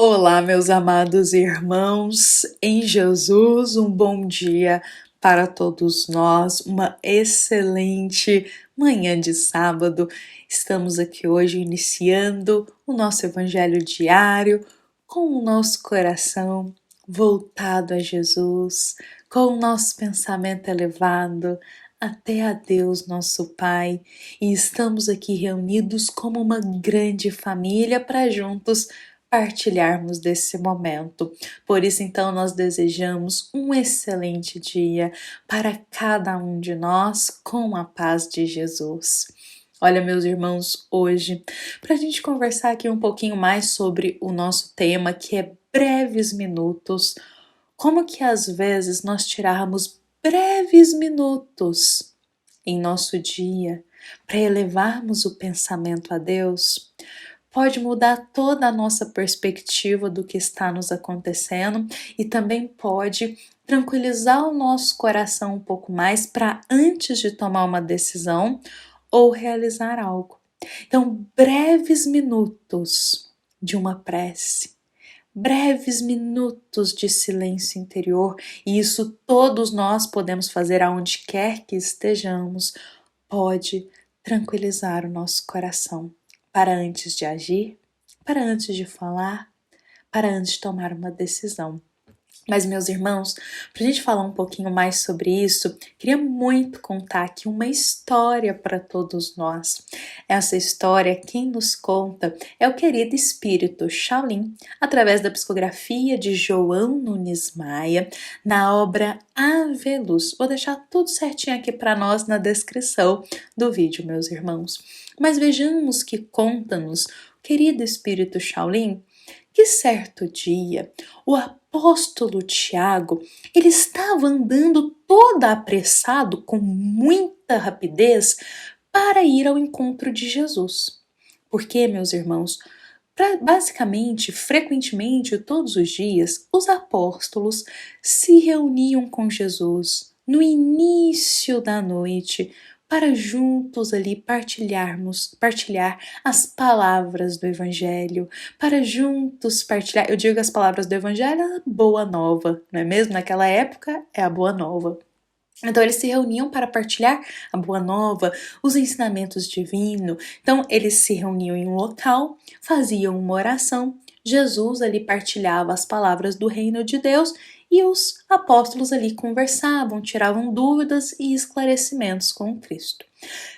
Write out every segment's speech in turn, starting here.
Olá, meus amados irmãos, em Jesus, um bom dia para todos nós, uma excelente manhã de sábado. Estamos aqui hoje iniciando o nosso Evangelho diário com o nosso coração voltado a Jesus, com o nosso pensamento elevado até a Deus, nosso Pai, e estamos aqui reunidos como uma grande família para juntos partilharmos desse momento. Por isso, então, nós desejamos um excelente dia para cada um de nós com a paz de Jesus. Olha, meus irmãos, hoje, para a gente conversar aqui um pouquinho mais sobre o nosso tema, que é breves minutos, como que às vezes nós tirarmos breves minutos em nosso dia para elevarmos o pensamento a Deus, pode mudar toda a nossa perspectiva do que está nos acontecendo e também pode tranquilizar o nosso coração um pouco mais para antes de tomar uma decisão ou realizar algo. Então, breves minutos de uma prece, breves minutos de silêncio interior, e isso todos nós podemos fazer aonde quer que estejamos, pode tranquilizar o nosso coração para antes de agir, para antes de falar, para antes de tomar uma decisão. Mas, meus irmãos, para a gente falar um pouquinho mais sobre isso, queria muito contar aqui uma história para todos nós. Essa história, quem nos conta é o querido espírito Shaolin, através da psicografia de João Nunes Maia, na obra Ave Luz. Vou deixar tudo certinho aqui para nós na descrição do vídeo, meus irmãos. Mas vejamos que conta-nos o querido espírito Shaolin que certo dia o apóstolo Tiago, ele estava andando todo apressado com muita rapidez para ir ao encontro de Jesus. Porque, meus irmãos, basicamente, frequentemente, todos os dias, os apóstolos se reuniam com Jesus no início da noite para juntos ali partilhar as palavras do Evangelho, para juntos partilhar, eu digo as palavras do Evangelho, a boa nova, não é mesmo? Naquela época é a boa nova. Então eles se reuniam para partilhar a boa nova, os ensinamentos divinos. Então eles se reuniam em um local, faziam uma oração, Jesus ali partilhava as palavras do reino de Deus e os apóstolos ali conversavam, tiravam dúvidas e esclarecimentos com Cristo.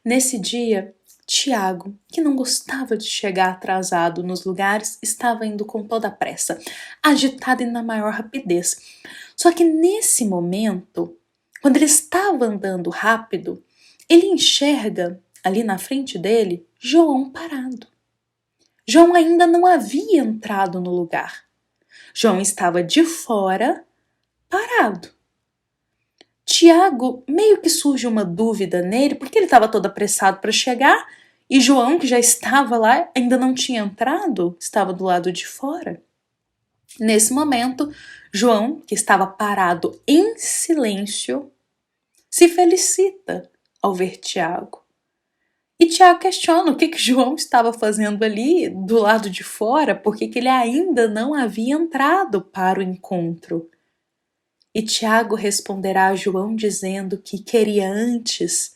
Nesse dia, Tiago, que não gostava de chegar atrasado nos lugares, estava indo com toda a pressa, agitado e na maior rapidez. Só que nesse momento, quando ele estava andando rápido, ele enxerga ali na frente dele João parado. João ainda não havia entrado no lugar. João estava de fora, parado. Tiago, meio que surge uma dúvida nele, porque ele estava todo apressado para chegar e João, que já estava lá, ainda não tinha entrado, estava do lado de fora. Nesse momento, João, que estava parado em silêncio, se felicita ao ver Tiago. E Tiago questiona o que João estava fazendo ali do lado de fora, porque ele ainda não havia entrado para o encontro. E Tiago responderá a João dizendo que queria antes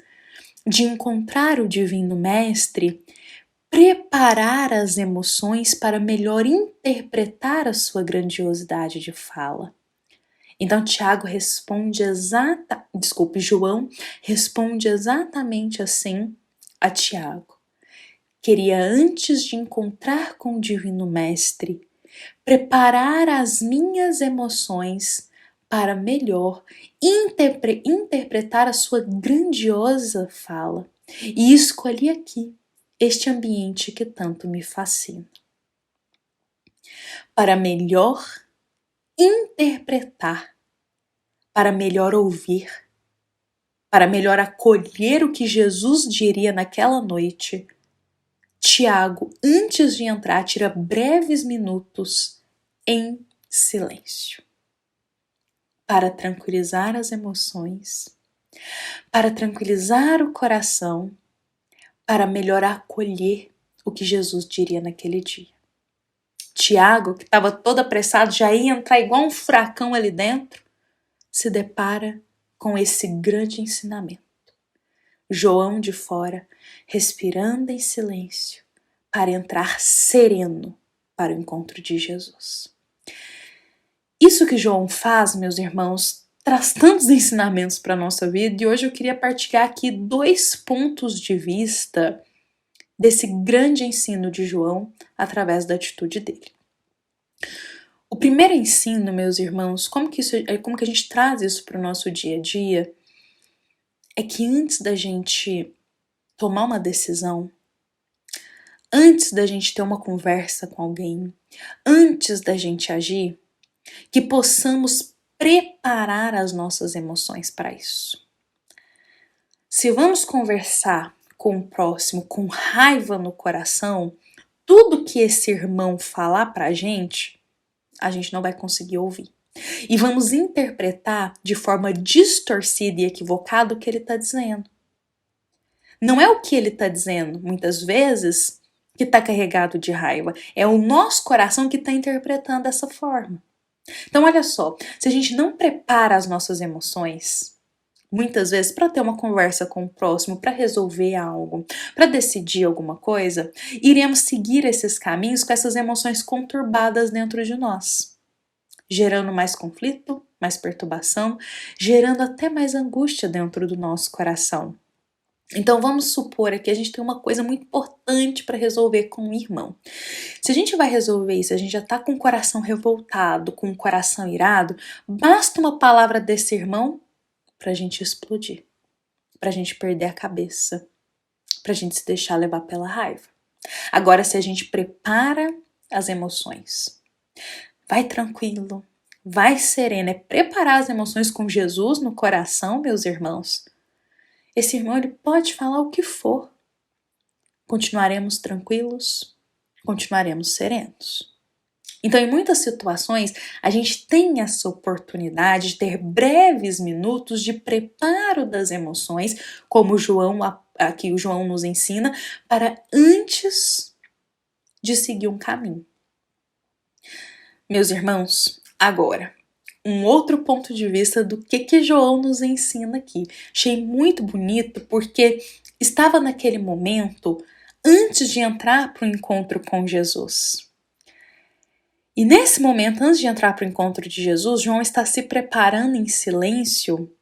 de encontrar o Divino Mestre, preparar as emoções para melhor interpretar a sua grandiosidade de fala. Então João responde exatamente assim a Tiago. Queria antes de encontrar com o Divino Mestre, preparar as minhas emoções para melhor interpretar a sua grandiosa fala. E escolhi aqui este ambiente que tanto me fascina. Para melhor interpretar, para melhor ouvir, para melhor acolher o que Jesus diria naquela noite, Tiago, antes de entrar, tira breves minutos em silêncio, para tranquilizar as emoções, para tranquilizar o coração, para melhor acolher o que Jesus diria naquele dia. Tiago, que estava todo apressado, já ia entrar igual um furacão ali dentro, se depara com esse grande ensinamento. João de fora, respirando em silêncio, para entrar sereno para o encontro de Jesus. Isso que João faz, meus irmãos, traz tantos ensinamentos para a nossa vida, e hoje eu queria partilhar aqui 2 pontos de vista desse grande ensino de João através da atitude dele. O primeiro ensino, meus irmãos, como que a gente traz isso para o nosso dia a dia, é que antes da gente tomar uma decisão, antes da gente ter uma conversa com alguém, antes da gente agir, que possamos preparar as nossas emoções para isso. Se vamos conversar com o próximo com raiva no coração, tudo que esse irmão falar pra gente, a gente não vai conseguir ouvir. E vamos interpretar de forma distorcida e equivocada o que ele está dizendo. Não é o que ele está dizendo, muitas vezes, que está carregado de raiva. É o nosso coração que está interpretando dessa forma. Então, olha só, se a gente não prepara as nossas emoções, muitas vezes para ter uma conversa com o próximo, para resolver algo, para decidir alguma coisa, iremos seguir esses caminhos com essas emoções conturbadas dentro de nós, gerando mais conflito, mais perturbação, gerando até mais angústia dentro do nosso coração. Então vamos supor aqui a gente tem uma coisa muito importante para resolver com o irmão. Se a gente vai resolver isso, a gente já tá com o coração revoltado, com o coração irado, basta uma palavra desse irmão pra gente explodir, pra gente perder a cabeça, pra gente se deixar levar pela raiva. Agora, se a gente prepara as emoções, vai tranquilo, vai sereno, é preparar as emoções com Jesus no coração, meus irmãos. Esse irmão, ele pode falar o que for. Continuaremos tranquilos, continuaremos serenos. Então, em muitas situações, a gente tem essa oportunidade de ter breves minutos de preparo das emoções, como aqui o João nos ensina, para antes de seguir um caminho. Meus irmãos, agora, um outro ponto de vista do que João nos ensina aqui. Achei muito bonito porque estava naquele momento antes de entrar para o encontro com Jesus. E nesse momento, antes de entrar para o encontro de Jesus, João está se preparando em silêncio,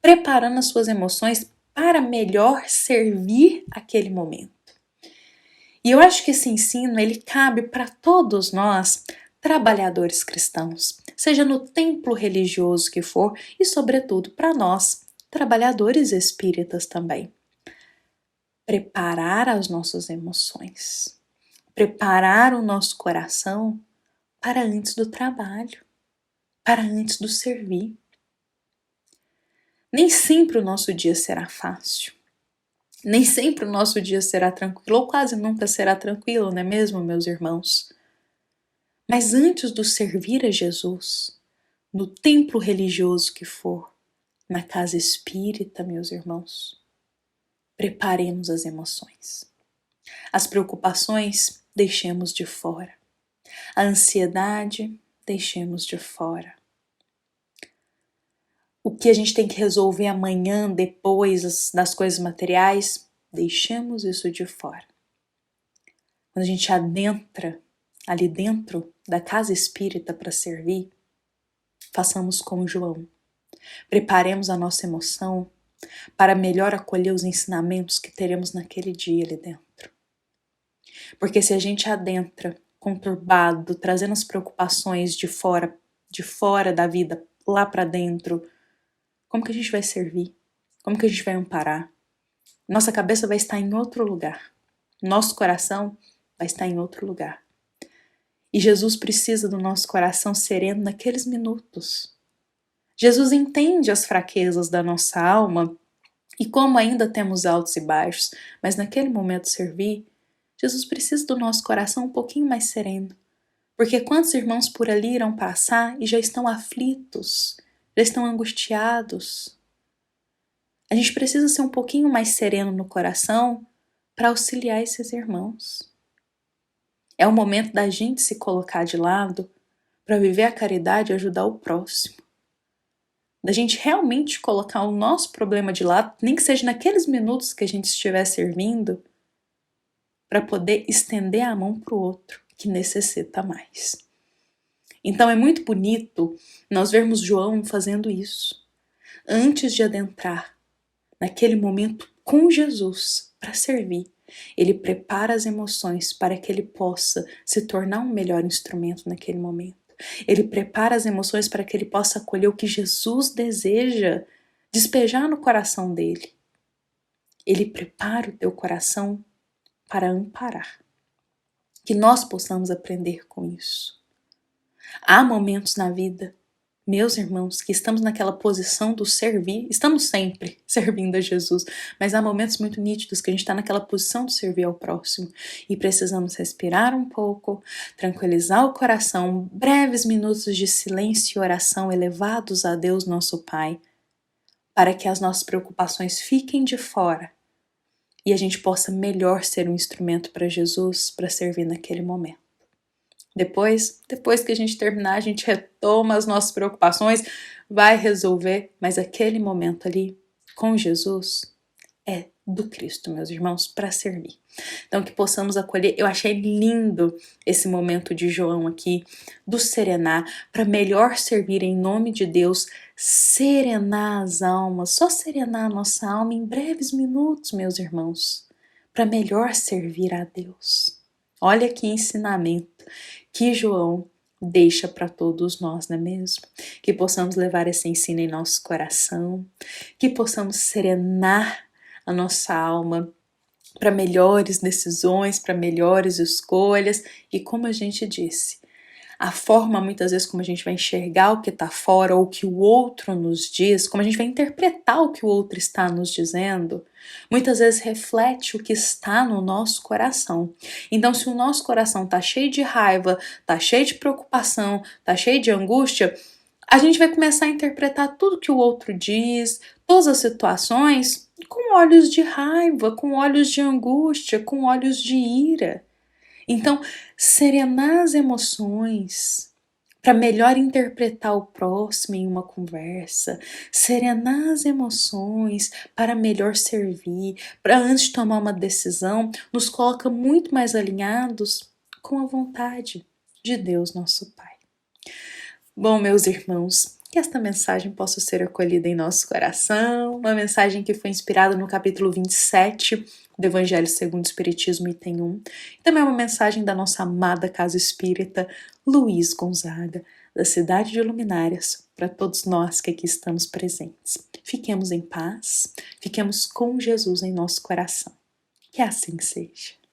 preparando as suas emoções para melhor servir aquele momento. E eu acho que esse ensino, ele cabe para todos nós, trabalhadores cristãos, seja no templo religioso que for, e sobretudo para nós, trabalhadores espíritas também. Preparar as nossas emoções, preparar o nosso coração para antes do trabalho, para antes do servir. Nem sempre o nosso dia será fácil, nem sempre o nosso dia será tranquilo, ou quase nunca será tranquilo, não é mesmo, meus irmãos? Mas antes do servir a Jesus, no templo religioso que for, na casa espírita, meus irmãos, preparemos as emoções. As preocupações, deixemos de fora. A ansiedade, deixemos de fora. O que a gente tem que resolver amanhã, depois das coisas materiais, deixemos isso de fora. Quando a gente adentra ali dentro da casa espírita para servir, façamos como João. Preparemos a nossa emoção para melhor acolher os ensinamentos que teremos naquele dia ali dentro. Porque se a gente adentra conturbado, trazendo as preocupações de fora da vida lá para dentro, como que a gente vai servir? Como que a gente vai amparar? Nossa cabeça vai estar em outro lugar. Nosso coração vai estar em outro lugar. E Jesus precisa do nosso coração sereno naqueles minutos. Jesus entende as fraquezas da nossa alma e como ainda temos altos e baixos, mas naquele momento de servir, Jesus precisa do nosso coração um pouquinho mais sereno. Porque quantos irmãos por ali irão passar e já estão aflitos, já estão angustiados? A gente precisa ser um pouquinho mais sereno no coração para auxiliar esses irmãos. É o momento da gente se colocar de lado para viver a caridade e ajudar o próximo. Da gente realmente colocar o nosso problema de lado, nem que seja naqueles minutos que a gente estiver servindo, para poder estender a mão para o outro que necessita mais. Então é muito bonito nós vermos João fazendo isso. Antes de adentrar naquele momento com Jesus para servir, ele prepara as emoções para que ele possa se tornar um melhor instrumento naquele momento. Ele prepara as emoções para que ele possa acolher o que Jesus deseja despejar no coração dele. Ele prepara o teu coração para amparar. Que nós possamos aprender com isso. Há momentos na vida, meus irmãos, que estamos naquela posição do servir, estamos sempre servindo a Jesus, mas há momentos muito nítidos que a gente está naquela posição de servir ao próximo e precisamos respirar um pouco, tranquilizar o coração, breves minutos de silêncio e oração elevados a Deus nosso Pai, para que as nossas preocupações fiquem de fora e a gente possa melhor ser um instrumento para Jesus para servir naquele momento. Depois que a gente terminar, a gente retoma as nossas preocupações, vai resolver, mas aquele momento ali com Jesus é do Cristo, meus irmãos, para servir. Então que possamos acolher, eu achei lindo esse momento de João aqui, do serenar, para melhor servir em nome de Deus, serenar as almas, só serenar a nossa alma em breves minutos, meus irmãos, para melhor servir a Deus. Olha que ensinamento que João deixa para todos nós, não é mesmo? Que possamos levar esse ensino em nosso coração, que possamos serenar a nossa alma para melhores decisões, para melhores escolhas e, como a gente disse, a forma muitas vezes como a gente vai enxergar o que está fora ou o que o outro nos diz, como a gente vai interpretar o que o outro está nos dizendo, muitas vezes reflete o que está no nosso coração. Então, se o nosso coração está cheio de raiva, está cheio de preocupação, está cheio de angústia, a gente vai começar a interpretar tudo que o outro diz, todas as situações, com olhos de raiva, com olhos de angústia, com olhos de ira. Então, serenar as emoções para melhor interpretar o próximo em uma conversa, serenar as emoções para melhor servir, para antes de tomar uma decisão, nos coloca muito mais alinhados com a vontade de Deus, nosso Pai. Bom, meus irmãos, que esta mensagem possa ser acolhida em nosso coração, uma mensagem que foi inspirada no capítulo 27 do Evangelho segundo o Espiritismo, item 1. Também é uma mensagem da nossa amada Casa Espírita Luiz Gonzaga, da cidade de Luminárias, para todos nós que aqui estamos presentes. Fiquemos em paz, fiquemos com Jesus em nosso coração. Que assim seja.